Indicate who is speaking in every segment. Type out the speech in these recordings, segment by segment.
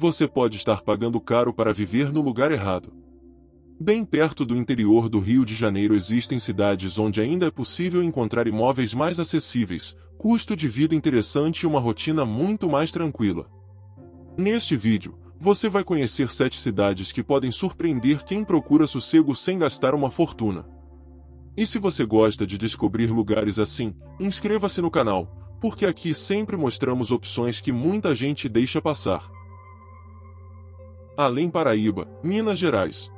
Speaker 1: você pode estar pagando caro para viver no lugar errado. Bem perto do interior do Rio de Janeiro existem cidades onde ainda é possível encontrar imóveis mais acessíveis, custo de vida interessante e uma rotina muito mais tranquila. Neste vídeo, você vai conhecer 7 cidades que podem surpreender quem procura sossego sem gastar uma fortuna. E se você gosta de descobrir lugares assim, inscreva-se no canal, porque aqui sempre mostramos opções que muita gente deixa passar. Além Paraíba, Minas Gerais.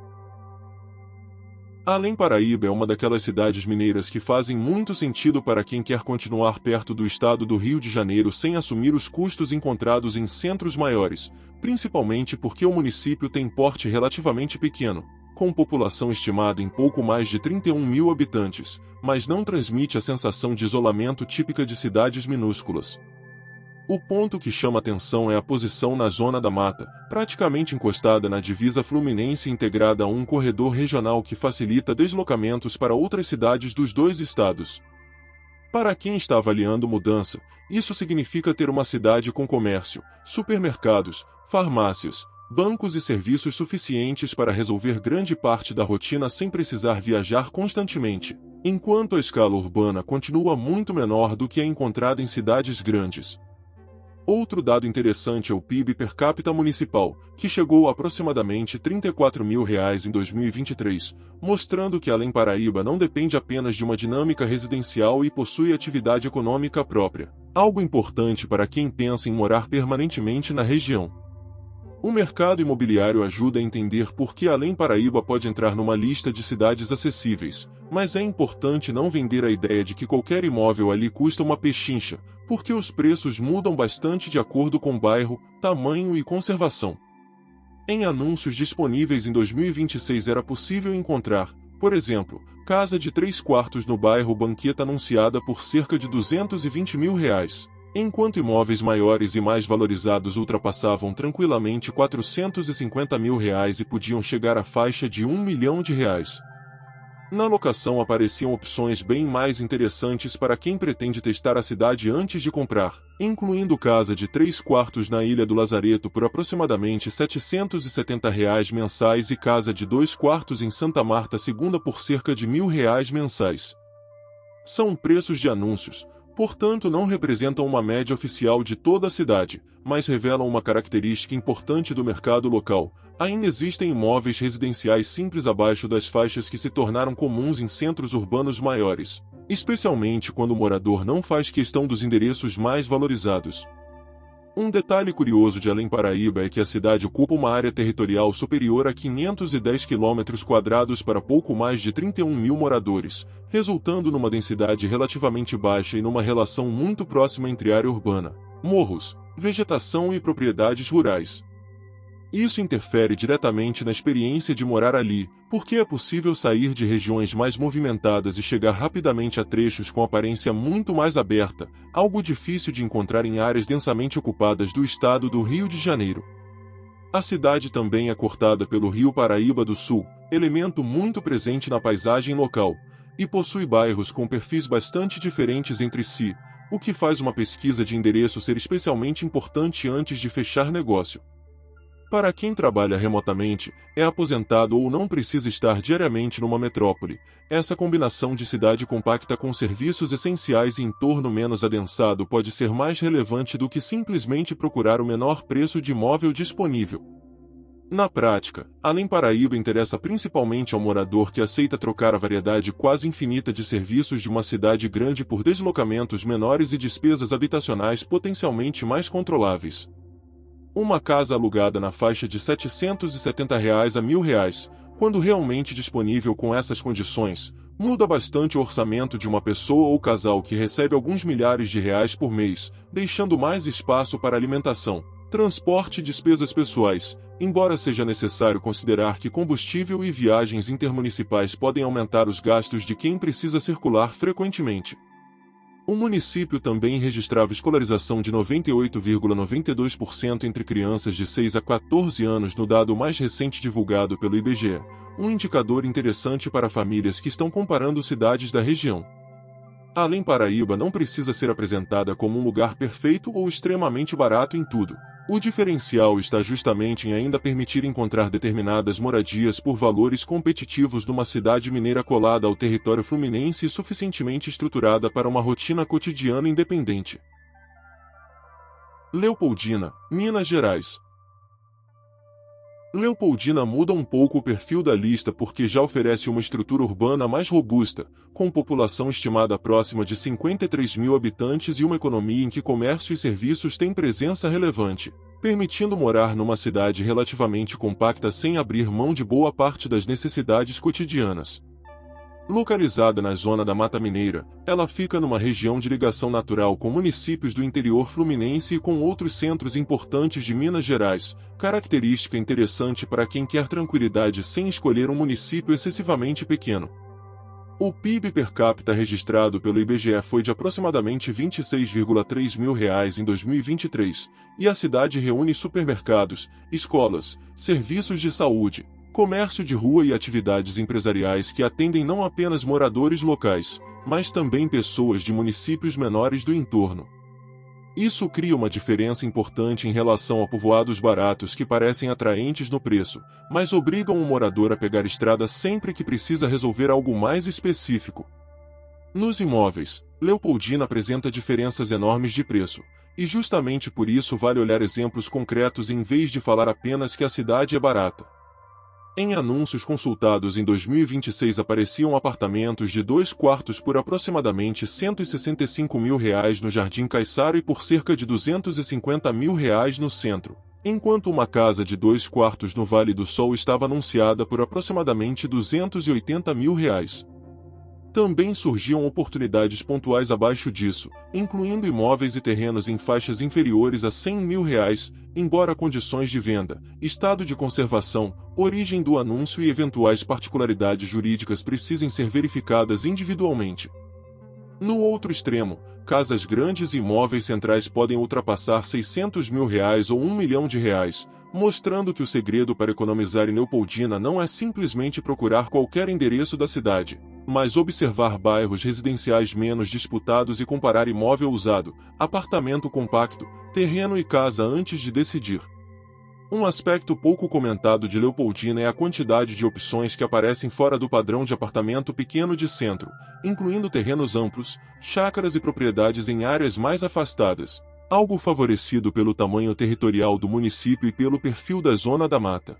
Speaker 1: Além Paraíba é uma daquelas cidades mineiras que fazem muito sentido para quem quer continuar perto do estado do Rio de Janeiro sem assumir os custos encontrados em centros maiores, principalmente porque o município tem porte relativamente pequeno, com população estimada em pouco mais de 31 mil habitantes, mas não transmite a sensação de isolamento típica de cidades minúsculas. O ponto que chama atenção é a posição na Zona da Mata, praticamente encostada na divisa fluminense integrada a um corredor regional que facilita deslocamentos para outras cidades dos dois estados. Para quem está avaliando mudança, isso significa ter uma cidade com comércio, supermercados, farmácias, bancos e serviços suficientes para resolver grande parte da rotina sem precisar viajar constantemente, enquanto a escala urbana continua muito menor do que a encontrada em cidades grandes. Outro dado interessante é o PIB per capita municipal, que chegou a aproximadamente R$ 34 mil em 2023, mostrando que Além Paraíba não depende apenas de uma dinâmica residencial e possui atividade econômica própria, algo importante para quem pensa em morar permanentemente na região. O mercado imobiliário ajuda a entender por que Além Paraíba pode entrar numa lista de cidades acessíveis, mas é importante não vender a ideia de que qualquer imóvel ali custa uma pechincha, porque os preços mudam bastante de acordo com bairro, tamanho e conservação. Em anúncios disponíveis em 2026 era possível encontrar, por exemplo, casa de 3 quartos no bairro Banqueta anunciada por cerca de R$ 220 mil, enquanto imóveis maiores e mais valorizados ultrapassavam tranquilamente R$ 450 mil e podiam chegar à faixa de R$ 1 milhão. Na locação apareciam opções bem mais interessantes para quem pretende testar a cidade antes de comprar, incluindo casa de 3 quartos na Ilha do Lazareto por aproximadamente R$ 770 mensais e casa de 2 quartos em Santa Marta II por cerca de R$ 1.000 mensais. São preços de anúncios, portanto não representam uma média oficial de toda a cidade, mas revelam uma característica importante do mercado local. Ainda existem imóveis residenciais simples abaixo das faixas que se tornaram comuns em centros urbanos maiores, especialmente quando o morador não faz questão dos endereços mais valorizados. Um detalhe curioso de Além Paraíba é que a cidade ocupa uma área territorial superior a 510 km² para pouco mais de 31 mil moradores, resultando numa densidade relativamente baixa e numa relação muito próxima entre área urbana, morros, vegetação e propriedades rurais. Isso interfere diretamente na experiência de morar ali, porque é possível sair de regiões mais movimentadas e chegar rapidamente a trechos com aparência muito mais aberta, algo difícil de encontrar em áreas densamente ocupadas do estado do Rio de Janeiro. A cidade também é cortada pelo Rio Paraíba do Sul, elemento muito presente na paisagem local, e possui bairros com perfis bastante diferentes entre si, o que faz uma pesquisa de endereço ser especialmente importante antes de fechar negócio. Para quem trabalha remotamente, é aposentado ou não precisa estar diariamente numa metrópole, essa combinação de cidade compacta com serviços essenciais e entorno menos adensado pode ser mais relevante do que simplesmente procurar o menor preço de imóvel disponível. Na prática, Além Paraíba interessa principalmente ao morador que aceita trocar a variedade quase infinita de serviços de uma cidade grande por deslocamentos menores e despesas habitacionais potencialmente mais controláveis. Uma casa alugada na faixa de R$ 770 a R$ 1.000, quando realmente disponível com essas condições, muda bastante o orçamento de uma pessoa ou casal que recebe alguns milhares de reais por mês, deixando mais espaço para alimentação, transporte e despesas pessoais, embora seja necessário considerar que combustível e viagens intermunicipais podem aumentar os gastos de quem precisa circular frequentemente. O município também registrava escolarização de 98,92% entre crianças de 6 a 14 anos no dado mais recente divulgado pelo IBGE, um indicador interessante para famílias que estão comparando cidades da região. Além Paraíba não precisa ser apresentada como um lugar perfeito ou extremamente barato em tudo. O diferencial está justamente em ainda permitir encontrar determinadas moradias por valores competitivos numa cidade mineira colada ao território fluminense e suficientemente estruturada para uma rotina cotidiana independente. Leopoldina, Minas Gerais. Leopoldina muda um pouco o perfil da lista porque já oferece uma estrutura urbana mais robusta, com população estimada próxima de 53 mil habitantes e uma economia em que comércio e serviços têm presença relevante, permitindo morar numa cidade relativamente compacta sem abrir mão de boa parte das necessidades cotidianas. Localizada na zona da Mata Mineira, ela fica numa região de ligação natural com municípios do interior fluminense e com outros centros importantes de Minas Gerais, característica interessante para quem quer tranquilidade sem escolher um município excessivamente pequeno. O PIB per capita registrado pelo IBGE foi de aproximadamente R$ 26,3 mil em 2023, e a cidade reúne supermercados, escolas, serviços de saúde, comércio de rua e atividades empresariais que atendem não apenas moradores locais, mas também pessoas de municípios menores do entorno. Isso cria uma diferença importante em relação a povoados baratos que parecem atraentes no preço, mas obrigam o morador a pegar estrada sempre que precisa resolver algo mais específico. Nos imóveis, Leopoldina apresenta diferenças enormes de preço, e justamente por isso vale olhar exemplos concretos em vez de falar apenas que a cidade é barata. Em anúncios consultados em 2026 apareciam apartamentos de 2 quartos por aproximadamente R$ 165 mil no Jardim Caiçara e por cerca de R$ 250 mil no centro, enquanto uma casa de 2 quartos no Vale do Sol estava anunciada por aproximadamente R$ 280 mil. Também surgiam oportunidades pontuais abaixo disso, incluindo imóveis e terrenos em faixas inferiores a R$ 100 mil, embora condições de venda, estado de conservação, origem do anúncio e eventuais particularidades jurídicas precisem ser verificadas individualmente. No outro extremo, casas grandes e imóveis centrais podem ultrapassar R$ 600 mil ou R$ 1 milhão, mostrando que o segredo para economizar em Leopoldina não é simplesmente procurar qualquer endereço da cidade, mas observar bairros residenciais menos disputados e comparar imóvel usado, apartamento compacto, terreno e casa antes de decidir. Um aspecto pouco comentado de Leopoldina é a quantidade de opções que aparecem fora do padrão de apartamento pequeno de centro, incluindo terrenos amplos, chácaras e propriedades em áreas mais afastadas, algo favorecido pelo tamanho territorial do município e pelo perfil da zona da mata.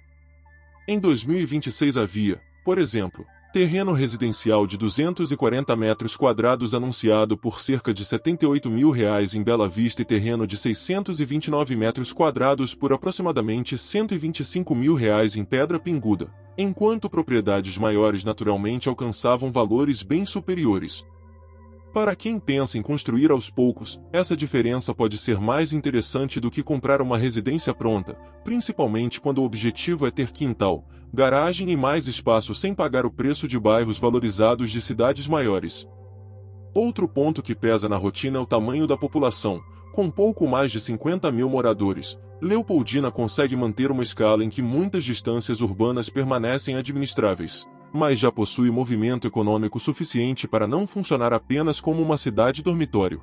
Speaker 1: Em 2026 havia, por exemplo, terreno residencial de 240 metros quadrados anunciado por cerca de R$ 78 mil em Bela Vista e terreno de 629 metros quadrados por aproximadamente R$ 125 mil em Pedra Pinguda, enquanto propriedades maiores naturalmente alcançavam valores bem superiores. Para quem pensa em construir aos poucos, essa diferença pode ser mais interessante do que comprar uma residência pronta, principalmente quando o objetivo é ter quintal, garagem e mais espaço sem pagar o preço de bairros valorizados de cidades maiores. Outro ponto que pesa na rotina é o tamanho da população. Com pouco mais de 50 mil moradores, Leopoldina consegue manter uma escala em que muitas distâncias urbanas permanecem administráveis, mas já possui movimento econômico suficiente para não funcionar apenas como uma cidade dormitório.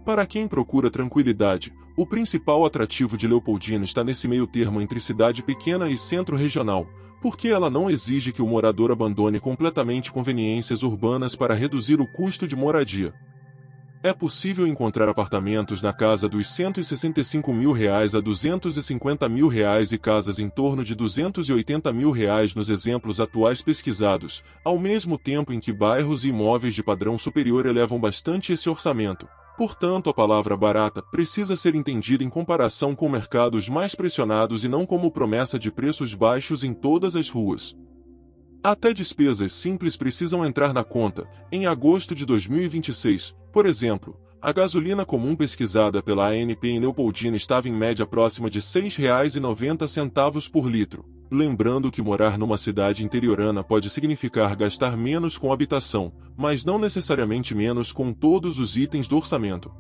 Speaker 1: Para quem procura tranquilidade, o principal atrativo de Leopoldina está nesse meio termo entre cidade pequena e centro regional, porque ela não exige que o morador abandone completamente conveniências urbanas para reduzir o custo de moradia. É possível encontrar apartamentos na casa dos R$ 165 mil a R$ 250 mil e casas em torno de R$ 280 mil nos exemplos atuais pesquisados, ao mesmo tempo em que bairros e imóveis de padrão superior elevam bastante esse orçamento. Portanto, a palavra barata precisa ser entendida em comparação com mercados mais pressionados e não como promessa de preços baixos em todas as ruas. Até despesas simples precisam entrar na conta. Em agosto de 2026, por exemplo, a gasolina comum pesquisada pela ANP em Leopoldina estava em média próxima de R$ 6,90 por litro. Lembrando que morar numa cidade interiorana pode significar gastar menos com habitação, mas não necessariamente menos com todos os itens do orçamento.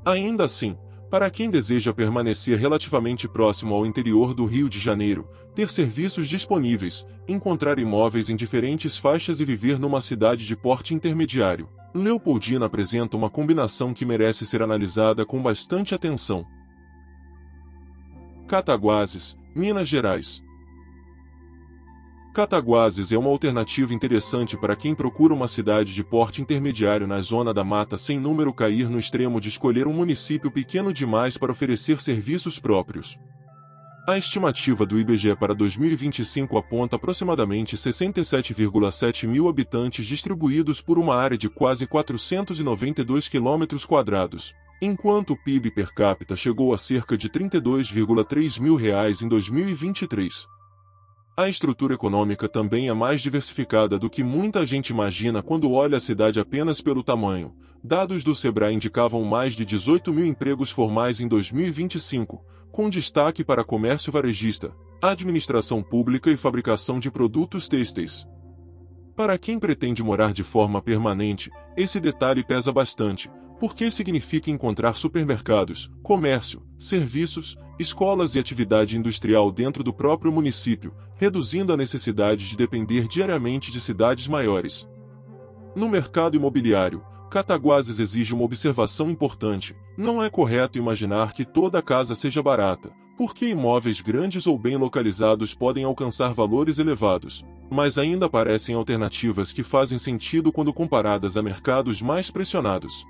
Speaker 1: Ainda assim, para quem deseja permanecer relativamente próximo ao interior do Rio de Janeiro, ter serviços disponíveis, encontrar imóveis em diferentes faixas e viver numa cidade de porte intermediário, Leopoldina apresenta uma combinação que merece ser analisada com bastante atenção. Cataguases, Minas Gerais. Cataguases é uma alternativa interessante para quem procura uma cidade de porte intermediário na zona da mata sem número cair no extremo de escolher um município pequeno demais para oferecer serviços próprios. A estimativa do IBGE para 2025 aponta aproximadamente 67,7 mil habitantes distribuídos por uma área de quase 492 km², enquanto o PIB per capita chegou a cerca de R$ 32,3 mil em 2023. A estrutura econômica também é mais diversificada do que muita gente imagina quando olha a cidade apenas pelo tamanho. Dados do Sebrae indicavam mais de 18 mil empregos formais em 2025, com destaque para comércio varejista, administração pública e fabricação de produtos têxteis. Para quem pretende morar de forma permanente, esse detalhe pesa bastante, porque significa encontrar supermercados, comércio, serviços, escolas e atividade industrial dentro do próprio município, reduzindo a necessidade de depender diariamente de cidades maiores. No mercado imobiliário, Cataguases exige uma observação importante. Não é correto imaginar que toda casa seja barata, porque imóveis grandes ou bem localizados podem alcançar valores elevados, mas ainda aparecem alternativas que fazem sentido quando comparadas a mercados mais pressionados.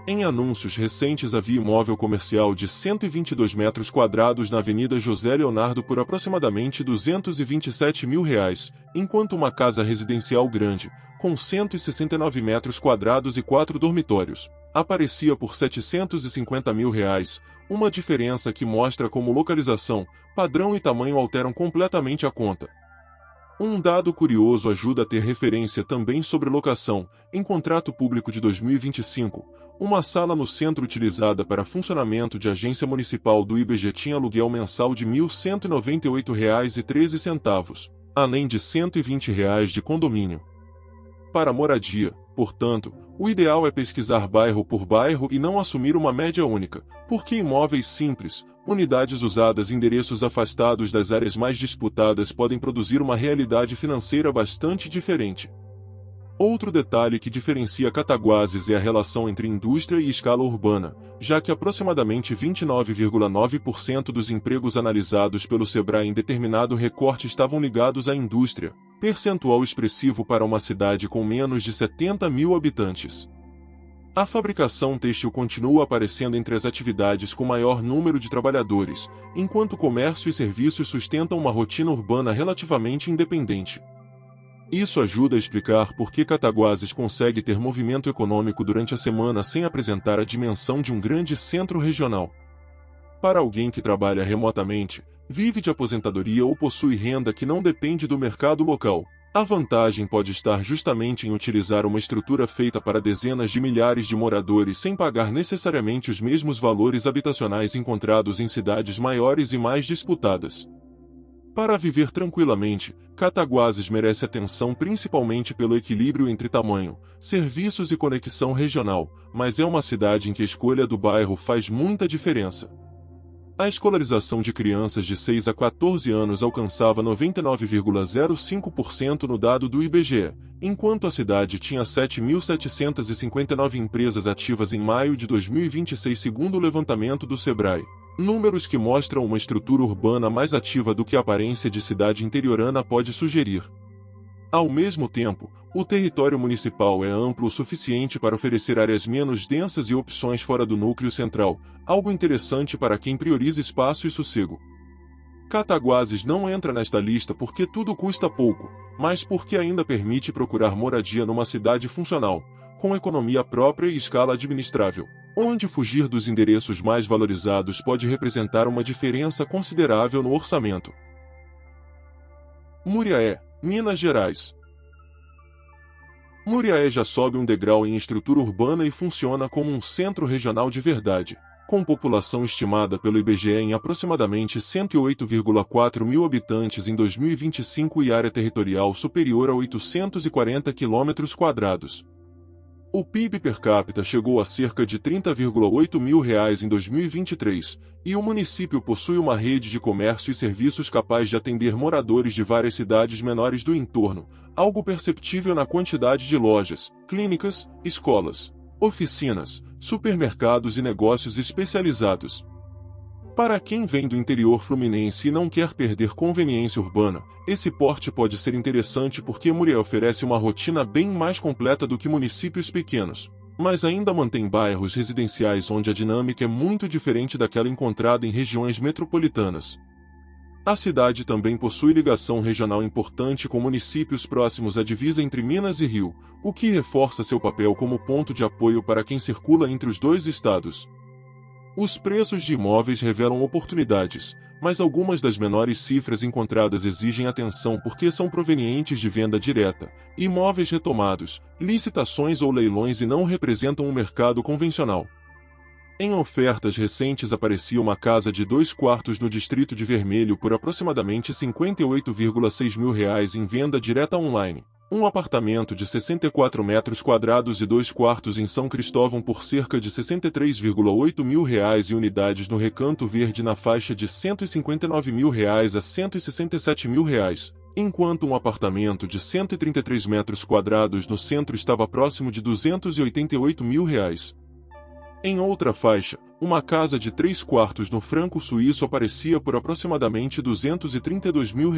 Speaker 1: Em anúncios recentes havia imóvel comercial de 122 metros quadrados na Avenida José Leonardo por aproximadamente R$ 227 mil, enquanto uma casa residencial grande, com 169 metros quadrados e 4 dormitórios, aparecia por R$ 750 mil, uma diferença que mostra como localização, padrão e tamanho alteram completamente a conta. Um dado curioso ajuda a ter referência também sobre locação. Em contrato público de 2025, uma sala no centro utilizada para funcionamento de agência municipal do IBGE tinha aluguel mensal de R$ 1.198,13, além de R$ 120 de condomínio. Para moradia, portanto, o ideal é pesquisar bairro por bairro e não assumir uma média única, porque imóveis simples, unidades usadas e endereços afastados das áreas mais disputadas podem produzir uma realidade financeira bastante diferente. Outro detalhe que diferencia Cataguases é a relação entre indústria e escala urbana, já que aproximadamente 29,9% dos empregos analisados pelo Sebrae em determinado recorte estavam ligados à indústria, percentual expressivo para uma cidade com menos de 70 mil habitantes. A fabricação têxtil continua aparecendo entre as atividades com maior número de trabalhadores, enquanto comércio e serviços sustentam uma rotina urbana relativamente independente. Isso ajuda a explicar por que Cataguases consegue ter movimento econômico durante a semana sem apresentar a dimensão de um grande centro regional. Para alguém que trabalha remotamente, vive de aposentadoria ou possui renda que não depende do mercado local, a vantagem pode estar justamente em utilizar uma estrutura feita para dezenas de milhares de moradores sem pagar necessariamente os mesmos valores habitacionais encontrados em cidades maiores e mais disputadas. Para viver tranquilamente, Cataguases merece atenção principalmente pelo equilíbrio entre tamanho, serviços e conexão regional, mas é uma cidade em que a escolha do bairro faz muita diferença. A escolarização de crianças de 6 a 14 anos alcançava 99,05% no dado do IBGE, enquanto a cidade tinha 7.759 empresas ativas em maio de 2026 segundo o levantamento do Sebrae. Números que mostram uma estrutura urbana mais ativa do que a aparência de cidade interiorana pode sugerir. Ao mesmo tempo, o território municipal é amplo o suficiente para oferecer áreas menos densas e opções fora do núcleo central, algo interessante para quem prioriza espaço e sossego. Cataguases não entra nesta lista porque tudo custa pouco, mas porque ainda permite procurar moradia numa cidade funcional, com economia própria e escala administrável, onde fugir dos endereços mais valorizados pode representar uma diferença considerável no orçamento. Muriaé, Minas Gerais. Muriaé já sobe um degrau em estrutura urbana e funciona como um centro regional de verdade, com população estimada pelo IBGE em aproximadamente 108,4 mil habitantes em 2025 e área territorial superior a 840 km². O PIB per capita chegou a cerca de R$ 30,8 mil em 2023, e o município possui uma rede de comércio e serviços capaz de atender moradores de várias cidades menores do entorno, algo perceptível na quantidade de lojas, clínicas, escolas, oficinas, supermercados e negócios especializados. Para quem vem do interior fluminense e não quer perder conveniência urbana, esse porte pode ser interessante porque Muriaé oferece uma rotina bem mais completa do que municípios pequenos, mas ainda mantém bairros residenciais onde a dinâmica é muito diferente daquela encontrada em regiões metropolitanas. A cidade também possui ligação regional importante com municípios próximos à divisa entre Minas e Rio, o que reforça seu papel como ponto de apoio para quem circula entre os dois estados. Os preços de imóveis revelam oportunidades, mas algumas das menores cifras encontradas exigem atenção porque são provenientes de venda direta, imóveis retomados, licitações ou leilões e não representam um mercado convencional. Em ofertas recentes aparecia uma casa de 2 quartos no Distrito de Vermelho por aproximadamente R$ 58,6 mil em venda direta online. Um apartamento de 64 metros quadrados e 2 quartos em São Cristóvão por cerca de R$ 63,8 mil e unidades no Recanto Verde na faixa de R$ 159 mil a R$ 167 mil, enquanto um apartamento de 133 metros quadrados no centro estava próximo de R$ 288 mil. Em outra faixa, uma casa de 3 quartos no Franco Suíço aparecia por aproximadamente R$ 232 mil.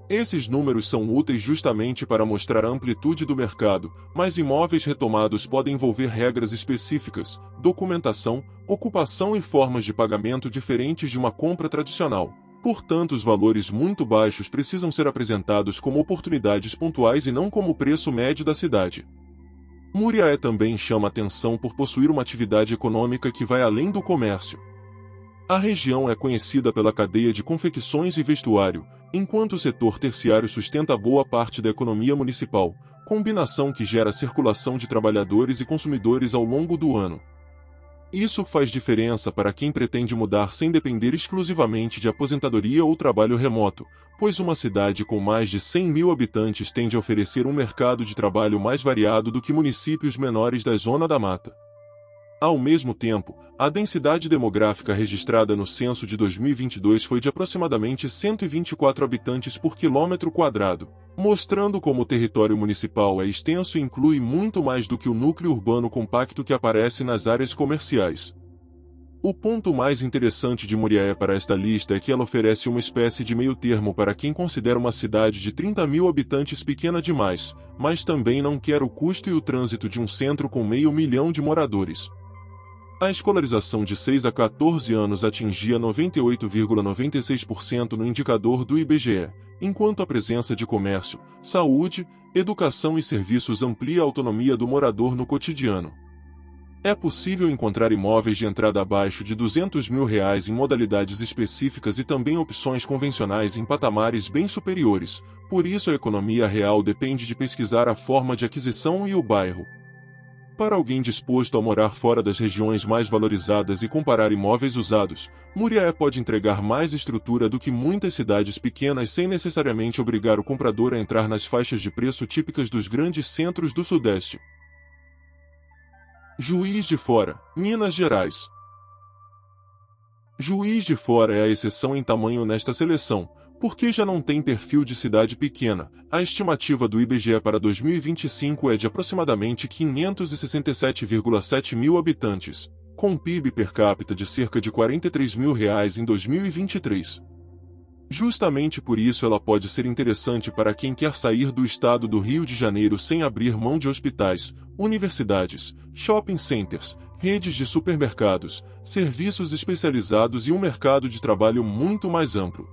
Speaker 1: Esses números são úteis justamente para mostrar a amplitude do mercado, mas imóveis retomados podem envolver regras específicas, documentação, ocupação e formas de pagamento diferentes de uma compra tradicional. Portanto, os valores muito baixos precisam ser apresentados como oportunidades pontuais e não como o preço médio da cidade. Muriaé também chama atenção por possuir uma atividade econômica que vai além do comércio. A região é conhecida pela cadeia de confecções e vestuário, enquanto o setor terciário sustenta boa parte da economia municipal, combinação que gera circulação de trabalhadores e consumidores ao longo do ano. Isso faz diferença para quem pretende mudar sem depender exclusivamente de aposentadoria ou trabalho remoto, pois uma cidade com mais de 100 mil habitantes tende a oferecer um mercado de trabalho mais variado do que municípios menores da Zona da Mata. Ao mesmo tempo, a densidade demográfica registrada no censo de 2022 foi de aproximadamente 124 habitantes por quilômetro quadrado, mostrando como o território municipal é extenso e inclui muito mais do que o núcleo urbano compacto que aparece nas áreas comerciais. O ponto mais interessante de Muriaé para esta lista é que ela oferece uma espécie de meio-termo para quem considera uma cidade de 30 mil habitantes pequena demais, mas também não quer o custo e o trânsito de um centro com 500 mil de moradores. A escolarização de 6 a 14 anos atingia 98,96% no indicador do IBGE, enquanto a presença de comércio, saúde, educação e serviços amplia a autonomia do morador no cotidiano. É possível encontrar imóveis de entrada abaixo de R$ 200 mil em modalidades específicas e também opções convencionais em patamares bem superiores, por isso a economia real depende de pesquisar a forma de aquisição e o bairro. Para alguém disposto a morar fora das regiões mais valorizadas e comparar imóveis usados, Muriaé pode entregar mais estrutura do que muitas cidades pequenas sem necessariamente obrigar o comprador a entrar nas faixas de preço típicas dos grandes centros do Sudeste. Juiz de Fora, Minas Gerais. Juiz de Fora é a exceção em tamanho nesta seleção, porque já não tem perfil de cidade pequena. A estimativa do IBGE para 2025 é de aproximadamente 567,7 mil habitantes, com PIB per capita de cerca de R$ 43 mil em 2023. Justamente por isso ela pode ser interessante para quem quer sair do estado do Rio de Janeiro sem abrir mão de hospitais, universidades, shopping centers, redes de supermercados, serviços especializados e um mercado de trabalho muito mais amplo.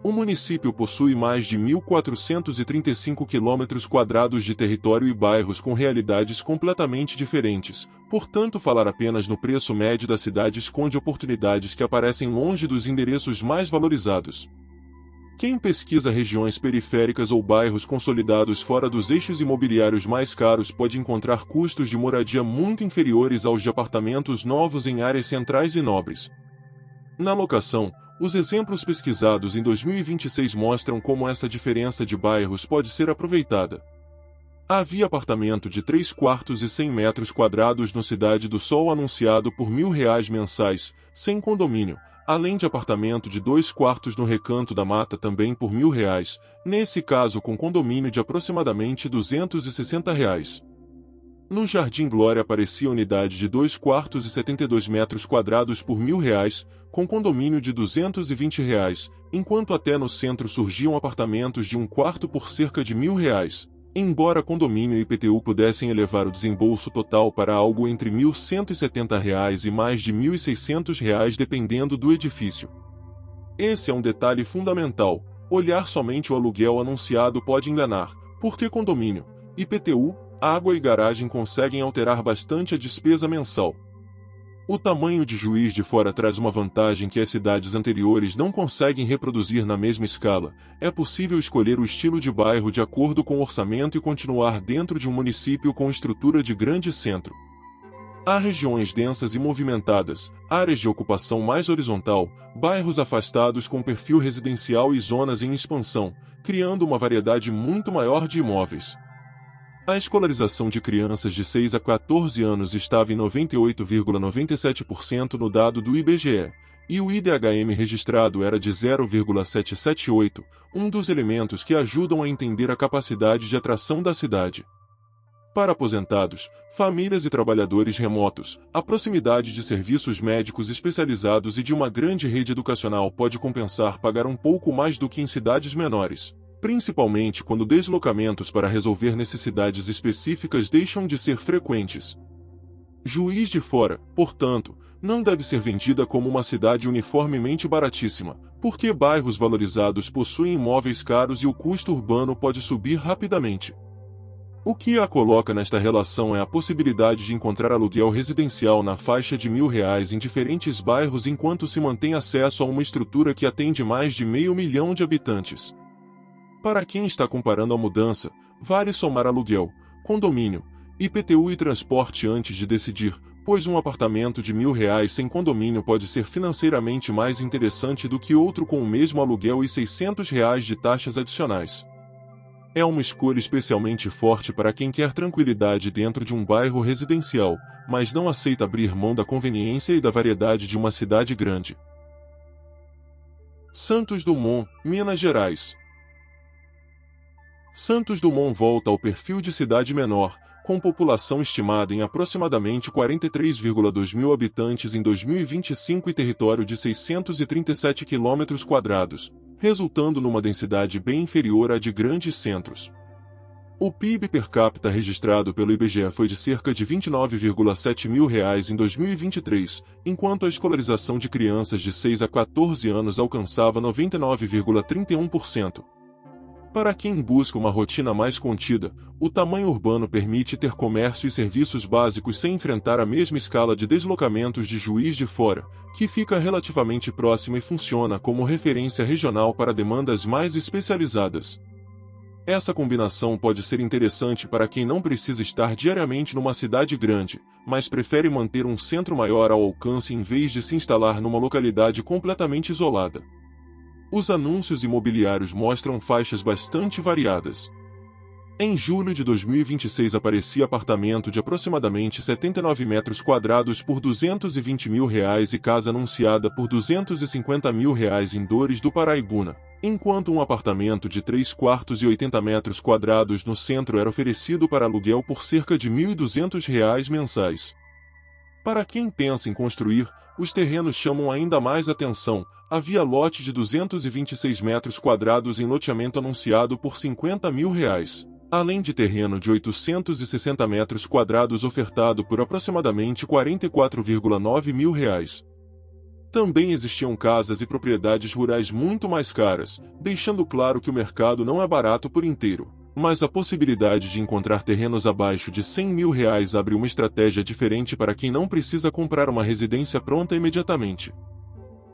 Speaker 1: O município possui mais de 1.435 km² de território e bairros com realidades completamente diferentes, portanto falar apenas no preço médio da cidade esconde oportunidades que aparecem longe dos endereços mais valorizados. Quem pesquisa regiões periféricas ou bairros consolidados fora dos eixos imobiliários mais caros pode encontrar custos de moradia muito inferiores aos de apartamentos novos em áreas centrais e nobres. Na locação, os exemplos pesquisados em 2026 mostram como essa diferença de bairros pode ser aproveitada. Havia apartamento de 3 quartos e 100 metros quadrados no Cidade do Sol anunciado por R$ 1.000 mensais, sem condomínio, além de apartamento de 2 quartos no Recanto da Mata também por R$ 1.000, nesse caso com condomínio de aproximadamente R$ 260. No Jardim Glória aparecia unidade de 2 quartos e 72 metros quadrados por R$ 1.000, com condomínio de R$ 220, enquanto até no centro surgiam apartamentos de 1 quarto por cerca de R$ 1.000, embora condomínio e IPTU pudessem elevar o desembolso total para algo entre R$ 1.170 e mais de R$ 1.600 dependendo do edifício. Esse é um detalhe fundamental. Olhar somente o aluguel anunciado pode enganar, porque condomínio, IPTU, água e garagem conseguem alterar bastante a despesa mensal. O tamanho de Juiz de Fora traz uma vantagem que as cidades anteriores não conseguem reproduzir na mesma escala. É possível escolher o estilo de bairro de acordo com o orçamento e continuar dentro de um município com estrutura de grande centro. Há regiões densas e movimentadas, áreas de ocupação mais horizontal, bairros afastados com perfil residencial e zonas em expansão, criando uma variedade muito maior de imóveis. A escolarização de crianças de 6 a 14 anos estava em 98,97% no dado do IBGE, e o IDHM registrado era de 0,778, um dos elementos que ajudam a entender a capacidade de atração da cidade. Para aposentados, famílias e trabalhadores remotos, a proximidade de serviços médicos especializados e de uma grande rede educacional pode compensar pagar um pouco mais do que em cidades menores, principalmente quando deslocamentos para resolver necessidades específicas deixam de ser frequentes. Juiz de Fora, portanto, não deve ser vendida como uma cidade uniformemente baratíssima, porque bairros valorizados possuem imóveis caros e o custo urbano pode subir rapidamente. O que a coloca nesta relação é a possibilidade de encontrar aluguel residencial na faixa de R$ 1.000 em diferentes bairros enquanto se mantém acesso a uma estrutura que atende mais de 500 mil de habitantes. Para quem está comparando a mudança, vale somar aluguel, condomínio, IPTU e transporte antes de decidir, pois um apartamento de R$ 1.000 sem condomínio pode ser financeiramente mais interessante do que outro com o mesmo aluguel e R$ 600 de taxas adicionais. É uma escolha especialmente forte para quem quer tranquilidade dentro de um bairro residencial, mas não aceita abrir mão da conveniência e da variedade de uma cidade grande. Santos Dumont, Minas Gerais. Santos Dumont volta ao perfil de cidade menor, com população estimada em aproximadamente 43,2 mil habitantes em 2025 e território de 637 km², resultando numa densidade bem inferior à de grandes centros. O PIB per capita registrado pelo IBGE foi de cerca de R$ 29,7 mil em 2023, enquanto a escolarização de crianças de 6 a 14 anos alcançava 99,31%. Para quem busca uma rotina mais contida, o tamanho urbano permite ter comércio e serviços básicos sem enfrentar a mesma escala de deslocamentos de Juiz de Fora, que fica relativamente próxima e funciona como referência regional para demandas mais especializadas. Essa combinação pode ser interessante para quem não precisa estar diariamente numa cidade grande, mas prefere manter um centro maior ao alcance em vez de se instalar numa localidade completamente isolada. Os anúncios imobiliários mostram faixas bastante variadas. Em julho de 2026 aparecia apartamento de aproximadamente 79 metros quadrados por R$ 220 mil e casa anunciada por R$ 250 mil em Dores do Paraibuna, enquanto um apartamento de 3 quartos e 80 metros quadrados no centro era oferecido para aluguel por cerca de R$ 1.200 mensais. Para quem pensa em construir, os terrenos chamam ainda mais atenção. Havia lote de 226 metros quadrados em loteamento anunciado por R$ 50 mil, além de terreno de 860 metros quadrados ofertado por aproximadamente R$ 44,9 mil. Também existiam casas e propriedades rurais muito mais caras, deixando claro que o mercado não é barato por inteiro. Mas a possibilidade de encontrar terrenos abaixo de R$ 100 mil abre uma estratégia diferente para quem não precisa comprar uma residência pronta imediatamente.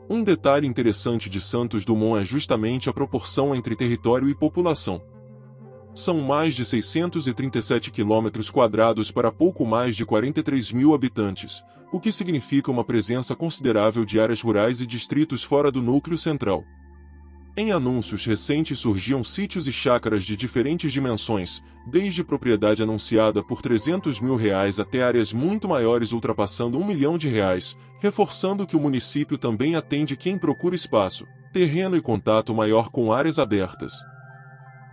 Speaker 1: Um detalhe interessante de Santos Dumont é justamente a proporção entre território e população. São mais de 637 km² para pouco mais de 43 mil habitantes, o que significa uma presença considerável de áreas rurais e distritos fora do núcleo central. Em anúncios recentes surgiam sítios e chácaras de diferentes dimensões, desde propriedade anunciada por R$ 300 mil até áreas muito maiores ultrapassando R$ 1 milhão, reforçando que o município também atende quem procura espaço, terreno e contato maior com áreas abertas.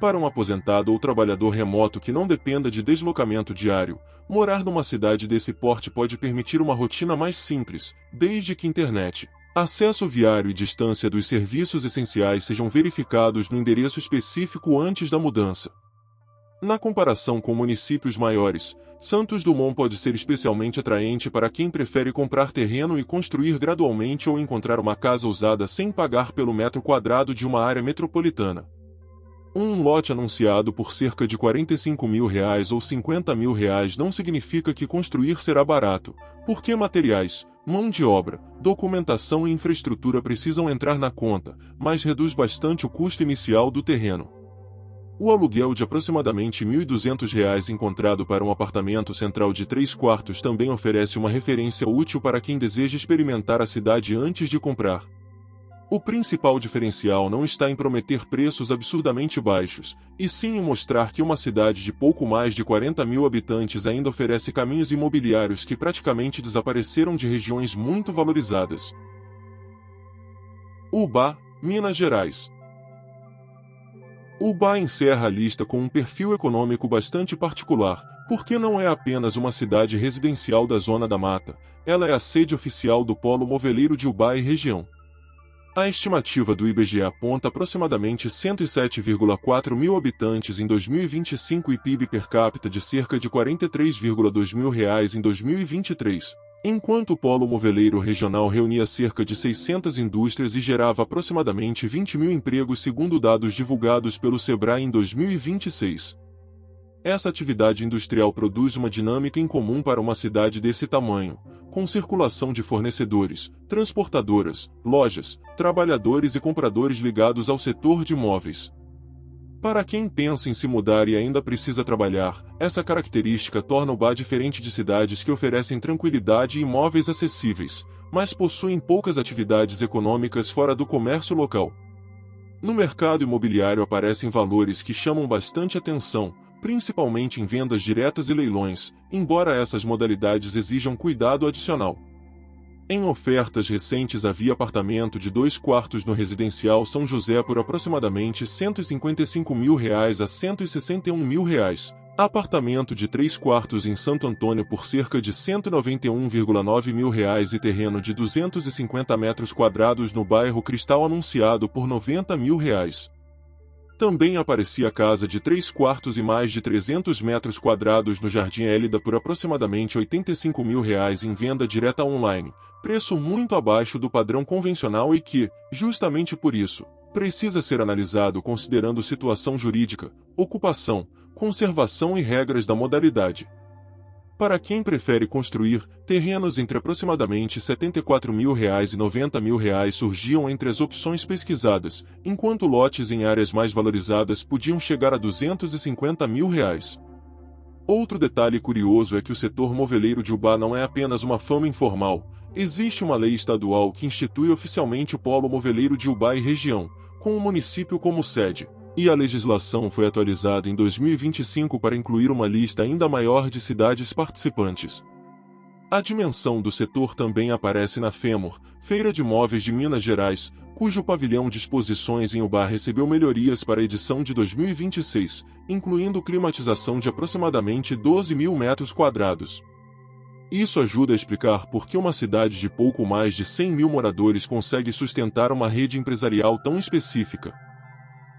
Speaker 1: Para um aposentado ou trabalhador remoto que não dependa de deslocamento diário, morar numa cidade desse porte pode permitir uma rotina mais simples, desde que internet, acesso viário e distância dos serviços essenciais sejam verificados no endereço específico antes da mudança. Na comparação com municípios maiores, Santos Dumont pode ser especialmente atraente para quem prefere comprar terreno e construir gradualmente ou encontrar uma casa usada sem pagar pelo metro quadrado de uma área metropolitana. Um lote anunciado por cerca de R$45 mil ou R$50 mil não significa que construir será barato, porque materiais, mão de obra, documentação e infraestrutura precisam entrar na conta, mas reduz bastante o custo inicial do terreno. O aluguel de aproximadamente R$1.200 encontrado para um apartamento central de 3 quartos também oferece uma referência útil para quem deseja experimentar a cidade antes de comprar. O principal diferencial não está em prometer preços absurdamente baixos, e sim em mostrar que uma cidade de pouco mais de 40 mil habitantes ainda oferece caminhos imobiliários que praticamente desapareceram de regiões muito valorizadas. Ubá, Minas Gerais. Ubá encerra a lista com um perfil econômico bastante particular, porque não é apenas uma cidade residencial da Zona da Mata, ela é a sede oficial do Polo Moveleiro de Ubá e região. A estimativa do IBGE aponta aproximadamente 107,4 mil habitantes em 2025 e PIB per capita de cerca de R$43,2 mil em 2023, enquanto o Polo Moveleiro Regional reunia cerca de 600 indústrias e gerava aproximadamente 20 mil empregos segundo dados divulgados pelo Sebrae em 2026. Essa atividade industrial produz uma dinâmica incomum para uma cidade desse tamanho, com circulação de fornecedores, transportadoras, lojas, trabalhadores e compradores ligados ao setor de imóveis. Para quem pensa em se mudar e ainda precisa trabalhar, essa característica torna Ubá diferente de cidades que oferecem tranquilidade e imóveis acessíveis, mas possuem poucas atividades econômicas fora do comércio local. No mercado imobiliário aparecem valores que chamam bastante atenção, principalmente em vendas diretas e leilões, embora essas modalidades exijam cuidado adicional. Em ofertas recentes havia apartamento de 2 quartos no residencial São José por aproximadamente R$155 mil a R$161 mil, apartamento de 3 quartos em Santo Antônio por cerca de R$191,9 mil e terreno de 250 metros quadrados no bairro Cristal anunciado por R$90 mil. Também aparecia casa de 3 quartos e mais de 300 metros quadrados no Jardim Hélida por aproximadamente R$85 mil em venda direta online, preço muito abaixo do padrão convencional e que, justamente por isso, precisa ser analisado considerando situação jurídica, ocupação, conservação e regras da modalidade. Para quem prefere construir, terrenos entre aproximadamente R$74 mil e R$90 mil surgiam entre as opções pesquisadas, enquanto lotes em áreas mais valorizadas podiam chegar a R$250 mil. Outro detalhe curioso é que o setor moveleiro de Ubá não é apenas uma fama informal, existe uma lei estadual que institui oficialmente o Polo Moveleiro de Ubá e região, com o município como sede. E a legislação foi atualizada em 2025 para incluir uma lista ainda maior de cidades participantes. A dimensão do setor também aparece na FEMUR, Feira de Móveis de Minas Gerais, cujo pavilhão de exposições em Ubá recebeu melhorias para a edição de 2026, incluindo climatização de aproximadamente 12 mil metros quadrados. Isso ajuda a explicar por que uma cidade de pouco mais de 100 mil moradores consegue sustentar uma rede empresarial tão específica.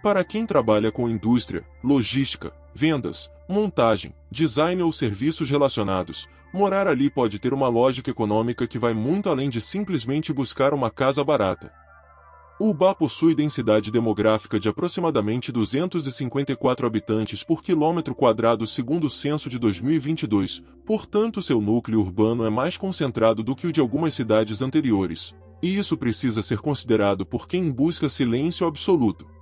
Speaker 1: Para quem trabalha com indústria, logística, vendas, montagem, design ou serviços relacionados, morar ali pode ter uma lógica econômica que vai muito além de simplesmente buscar uma casa barata. Ubá possui densidade demográfica de aproximadamente 254 habitantes por quilômetro quadrado segundo o censo de 2022, portanto seu núcleo urbano é mais concentrado do que o de algumas cidades anteriores, e isso precisa ser considerado por quem busca silêncio absoluto.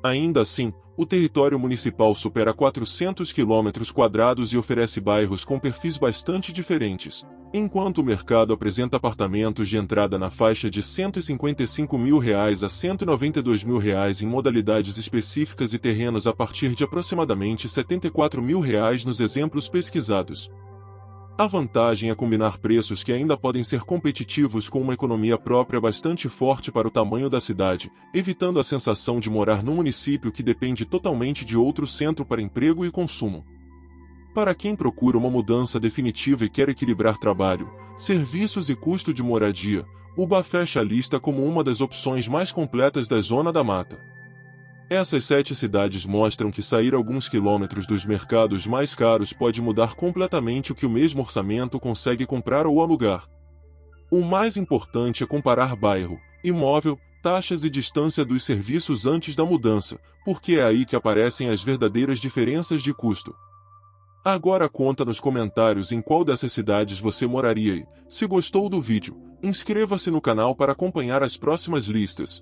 Speaker 1: Ainda assim, o território municipal supera 400 km² e oferece bairros com perfis bastante diferentes, enquanto o mercado apresenta apartamentos de entrada na faixa de R$155 mil a R$192 mil em modalidades específicas e terrenos a partir de aproximadamente R$74 mil nos exemplos pesquisados. A vantagem é combinar preços que ainda podem ser competitivos com uma economia própria bastante forte para o tamanho da cidade, evitando a sensação de morar num município que depende totalmente de outro centro para emprego e consumo. Para quem procura uma mudança definitiva e quer equilibrar trabalho, serviços e custo de moradia, Uba fecha a lista como uma das opções mais completas da Zona da Mata. Essas 7 cidades mostram que sair alguns quilômetros dos mercados mais caros pode mudar completamente o que o mesmo orçamento consegue comprar ou alugar. O mais importante é comparar bairro, imóvel, taxas e distância dos serviços antes da mudança, porque é aí que aparecem as verdadeiras diferenças de custo. Agora conta nos comentários em qual dessas cidades você moraria e, se gostou do vídeo, inscreva-se no canal para acompanhar as próximas listas.